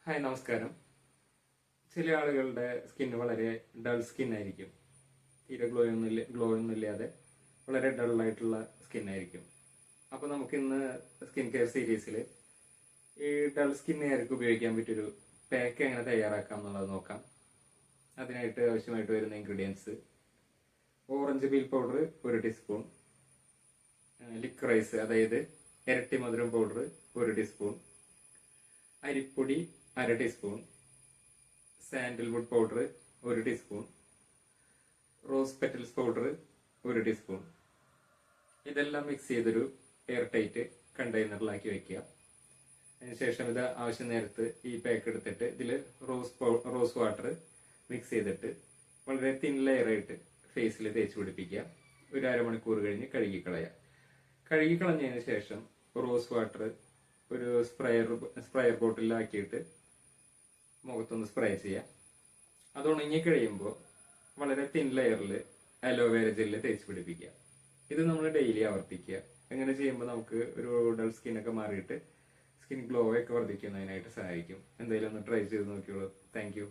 Hi നമസ്കാരം. ചില ആളുകളുടെ സ്കിന്ന് വളരെ ഡൾ സ്കിൻ ആയിരിക്കും. തീരെ ഗ്ലോ ഒന്നും ഇല്ലാതെ വളരെ ഡള്ളായിട്ടുള്ള സ്കിൻ ആയിരിക്കും. അപ്പോൾ നമുക്കിന്ന് സ്കിൻ കെയർ സീരീസിൽ ഈ ഡൾ സ്കിന്നുകാർക്ക് ഉപയോഗിക്കാൻ പറ്റിയൊരു പാക്ക് എങ്ങനെ തയ്യാറാക്കാം എന്നുള്ളത് നോക്കാം. അതിനായിട്ട് ആവശ്യമായിട്ട് വരുന്ന ingredients: orange peel powder 1 teaspoon, liquorice അതായത് ഇരട്ടി മധുരം പൗഡർ 1 ടീസ്പൂൺ, അരിപ്പൊടി 1/2 teaspoon, sandalwood powder 1 teaspoon, rose petals powder 1 teaspoon. ഇതെല്ലാം മിക്സ് ചെയ്തൊരു എയർ ടൈറ്റ് കണ്ടെയ്നറിലാക്കി വെക്കുക. അതിനുശേഷം ഇത് ആവശ്യം നേരത്ത് ഈ പാക്ക് എടുത്തിട്ട് ഇതിൽ റോസ് വാട്ടർ മിക്സ് ചെയ്തിട്ട് വളരെ തിൻ ലെയറായിട്ട് ഫേസിൽ തേച്ച് പിടിപ്പിക്കുക. ഒരു അരമണിക്കൂർ കഴിഞ്ഞ് കഴുകിക്കളഞ്ഞതിന് ശേഷം റോസ് വാട്ടർ ഒരു സ്പ്രയർ ബോട്ടിലാക്കിയിട്ട് മുഖത്തൊന്ന് സ്പ്രേ ചെയ്യാം. അത് ഉണങ്ങി കഴിയുമ്പോൾ വളരെ തിൻ ലെയറിൽ അലോവേര ജെല്ല് തേച്ച് പിടിപ്പിക്കുക. ഇത് നമ്മൾ ഡെയിലി ആവർത്തിക്കുക. അങ്ങനെ ചെയ്യുമ്പോൾ നമുക്ക് ഒരു ഡൾ സ്കിന്നൊക്കെ മാറിയിട്ട് സ്കിൻ ഗ്ലോ ഒക്കെ വർദ്ധിക്കുന്നതിനായിട്ട് സഹായിക്കും. എന്തായാലും ഒന്ന് ട്രൈ ചെയ്ത് നോക്കിയോളൂ. Thank you.